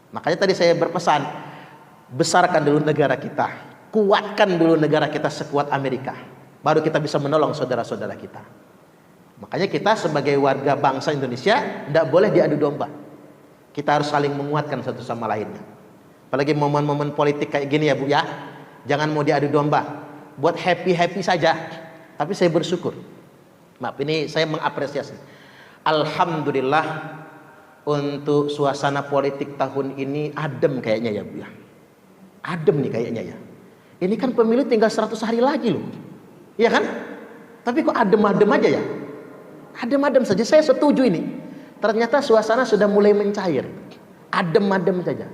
Makanya tadi saya berpesan, besarkan dulu negara kita, kuatkan dulu negara kita sekuat Amerika, baru kita bisa menolong saudara-saudara kita. Makanya kita sebagai warga bangsa Indonesia tidak boleh diadu domba. Kita harus saling menguatkan satu sama lainnya. Apalagi momen-momen politik kayak gini ya Bu ya, jangan mau diadu domba. Buat happy-happy saja. Tapi saya bersyukur. Maaf, ini saya mengapresiasi. Alhamdulillah untuk suasana politik tahun ini adem kayaknya ya Bu ya. Adem nih kayaknya ya. Ini kan pemilu tinggal 100 hari lagi loh. Iya kan? Tapi kok adem-adem aja ya? Adem-adem saja, saya setuju ini. Ternyata suasana sudah mulai mencair. Adem-adem saja.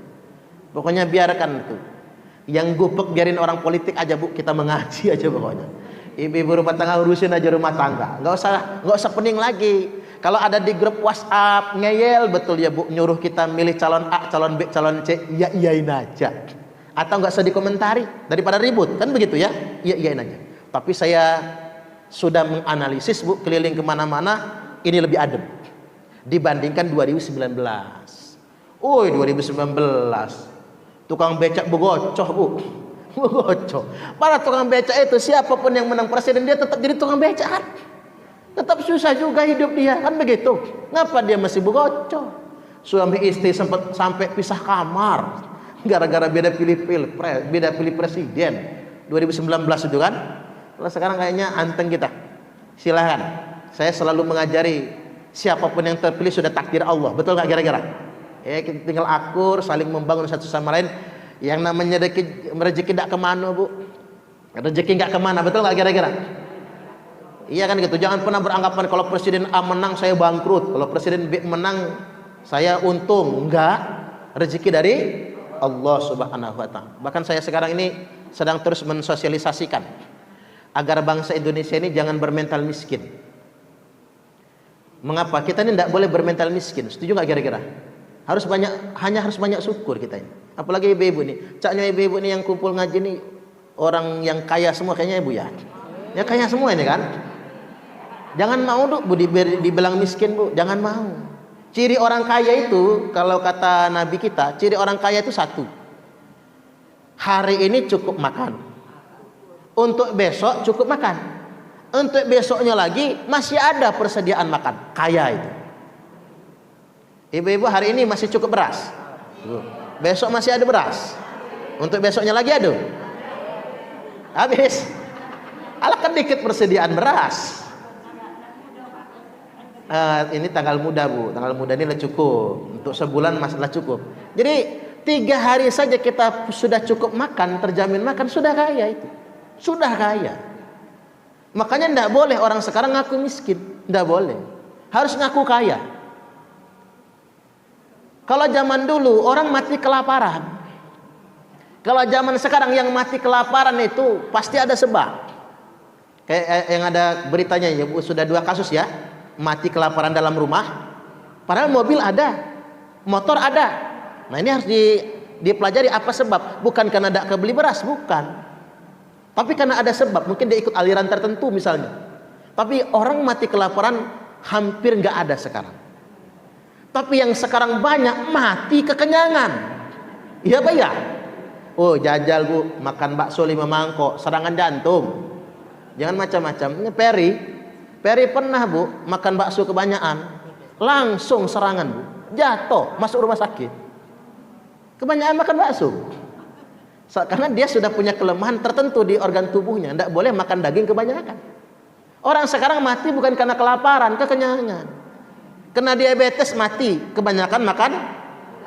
Pokoknya biarkan tuh. Yang gupek biarin orang politik aja Bu, kita mengaji aja pokoknya. Ibu-ibu rumah tangga urusin aja rumah tangga. Nggak usah pening lagi. Kalau ada di grup WhatsApp ngeyel betul ya Bu, nyuruh kita milih calon A, calon B, calon C, ya iyain aja. Atau nggak usah dikomentari daripada ribut, kan begitu ya? Iya iyain aja. Tapi saya sudah menganalisis Bu, keliling kemana-mana ini lebih adem dibandingkan 2019. 2019 tukang becak begocoh Bu, begocoh. Para tukang becak itu siapapun yang menang presiden dia tetap jadi tukang becak kan? Tetap susah juga hidup dia kan begitu. Ngapa dia masih begocoh? Suami istri sempat sampai pisah kamar gara-gara beda pilih presiden 2019 itu kan. Kalau sekarang kayaknya anteng kita. Silahkan. Saya selalu mengajari siapapun yang terpilih sudah takdir Allah. Betul nggak kira-kira? Ya, kita tinggal akur, saling membangun satu sama lain. Yang namanya rezeki tidak kemana Bu. Rezeki nggak kemana, betul nggak kira-kira? Iya kan gitu. Jangan pernah beranggapan kalau presiden A menang saya bangkrut, kalau presiden B menang saya untung. Enggak. Rezeki dari Allah Subhanahu wa taala. Bahkan saya sekarang ini sedang terus mensosialisasikan agar bangsa Indonesia ini jangan bermental miskin. Mengapa? Kita ini tidak boleh bermental miskin. Setuju nggak kira-kira? Harus banyak syukur kita ini. Apalagi ibu-ibu nih. Caknya ibu-ibu nih yang kumpul ngaji nih orang yang kaya semua kayaknya ibu ya. Ya kaya semua ini kan. Jangan mau Bu dibilang miskin Bu. Jangan mau. Ciri orang kaya itu kalau kata Nabi kita, ciri orang kaya itu satu. Hari ini cukup makan. Untuk besok cukup makan. Untuk besoknya lagi masih ada persediaan makan. Kaya itu. Ibu-ibu hari ini masih cukup beras. Besok masih ada beras. Untuk besoknya lagi ada. Habis. Alah kan dikit persediaan beras. Ini tanggal muda Bu. Tanggal muda ini lah cukup. Untuk sebulan masih cukup. Jadi 3 hari saja kita sudah cukup makan, terjamin makan, sudah kaya itu. Sudah kaya. Makanya tidak boleh orang sekarang ngaku miskin. Tidak boleh. Harus ngaku kaya. Kalau zaman dulu orang mati kelaparan. Kalau zaman sekarang yang mati kelaparan itu pasti ada sebab. Kayak yang ada beritanya ya Bu, sudah 2 kasus ya. Mati kelaparan dalam rumah. Padahal mobil ada, motor ada. Nah ini harus dipelajari apa sebab. Bukan karena tidak kebeli beras, bukan. Tapi karena ada sebab, mungkin dia ikut aliran tertentu misalnya. Tapi orang mati kelaparan hampir nggak ada sekarang. Tapi yang sekarang banyak mati kekenyangan. Iya Pak ya? Oh jajal Bu, makan bakso 5 mangkok, serangan jantung. Jangan macam-macam. Ini Peri pernah Bu, makan bakso kebanyakan. Langsung serangan Bu. Jatuh, masuk rumah sakit. Kebanyakan makan bakso. Karena dia sudah punya kelemahan tertentu di organ tubuhnya. Tidak boleh makan daging kebanyakan. Orang sekarang mati bukan karena kelaparan, kekenyangan. Kena diabetes mati, kebanyakan makan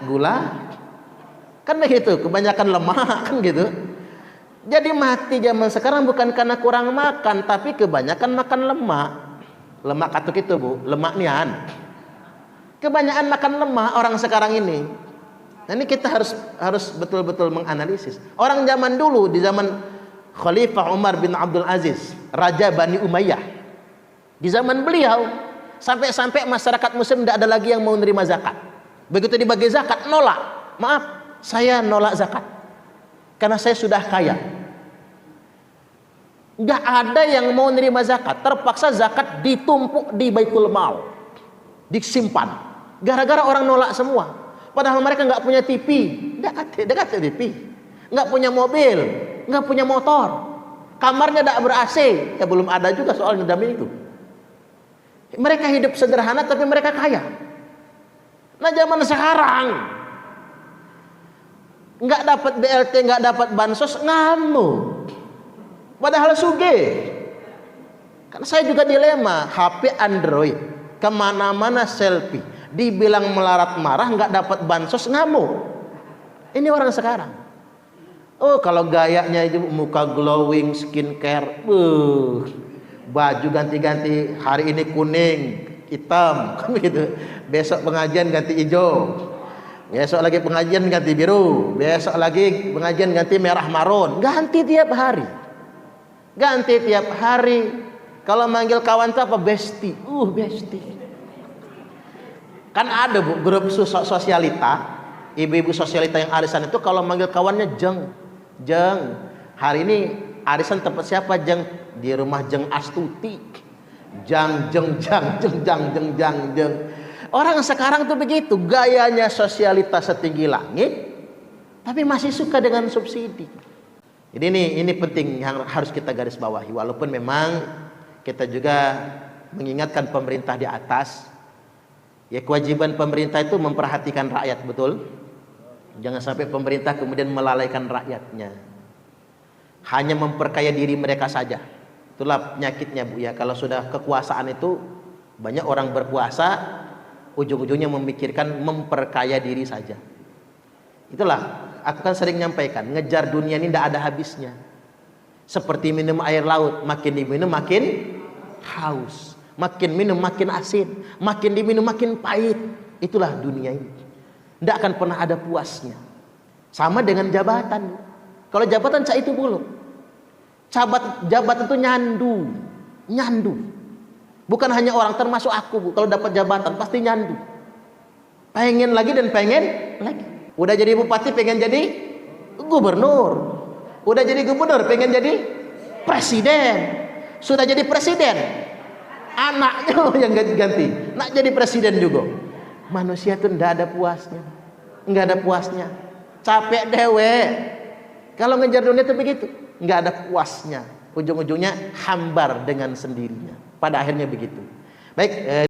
gula. Kan begitu, kebanyakan lemak kan gitu. Jadi mati zaman sekarang bukan karena kurang makan, tapi kebanyakan makan lemak. Lemak katuk itu Bu, lemak nian. Kebanyakan makan lemak orang sekarang ini. Nah, ini kita harus betul-betul menganalisis. Orang zaman dulu, di zaman Khalifah Umar bin Abdul Aziz, Raja Bani Umayyah. Di zaman beliau, sampai-sampai masyarakat muslim tidak ada lagi yang mau menerima zakat. Begitu dibagi zakat, nolak. Maaf, saya nolak zakat. Karena saya sudah kaya. Nggak ada yang mau menerima zakat. Terpaksa zakat ditumpuk di Baitul Mal. Disimpan. Gara-gara orang nolak semua. Padahal mereka nggak punya TV, nggak TV, nggak punya mobil, nggak punya motor, kamarnya tidak ber-AC, ya belum ada juga soal zaman itu. Mereka hidup sederhana tapi mereka kaya. Nah zaman sekarang nggak dapat BLT, nggak dapat bansos, ngamuk. Padahal sugih. Kan saya juga dilema, HP Android, kemana-mana selfie, dibilang melarat marah, nggak dapat bansos, ngamuk. Ini orang sekarang. Oh kalau gayanya itu muka glowing, skincare, baju ganti-ganti, hari ini kuning, hitam, kan begitu. Besok pengajian ganti hijau, besok lagi pengajian ganti biru, besok lagi pengajian ganti merah marun, ganti tiap hari. Ganti tiap hari. Kalau manggil kawan itu apa? Besti. Besti. Kan ada Bu, grup sosialita, ibu-ibu sosialita yang arisan itu kalau manggil kawannya Jeng. Jeng. Hari ini arisan tempat siapa, Jeng? Di rumah Jeng Astuti. Jang jeng jang jeng jang jeng jang jeng. Orang sekarang tuh begitu, gayanya sosialita setinggi langit, tapi masih suka dengan subsidi. Jadi ini penting yang harus kita garis bawahi. Walaupun memang kita juga mengingatkan pemerintah di atas, ya kewajiban pemerintah itu memperhatikan rakyat, betul. Jangan sampai pemerintah kemudian melalaikan rakyatnya, hanya memperkaya diri mereka saja. Itulah penyakitnya Bu ya, kalau sudah kekuasaan itu banyak orang berkuasa, ujung-ujungnya memikirkan memperkaya diri saja. Itulah aku kan sering nyampaikan, ngejar dunia ini tidak ada habisnya. Seperti minum air laut, makin diminum makin haus, makin minum makin asin, makin diminum makin pahit. Itulah dunia ini, tidak akan pernah ada puasnya. Sama dengan jabatan. Kalau jabatan cak itu buruk, jabatan itu nyandu. Bukan hanya orang, termasuk aku Bu, kalau dapat jabatan pasti nyandu, pengen lagi dan pengen lagi. Udah jadi bupati pengen jadi gubernur, udah jadi gubernur pengen jadi presiden, sudah jadi presiden anaknya yang ganti nak jadi presiden juga. Manusia itu nggak ada puasnya, nggak ada puasnya, capek dewe. Kalau ngejar dunia itu begitu, nggak ada puasnya, ujung-ujungnya hambar dengan sendirinya. Pada akhirnya begitu. Baik.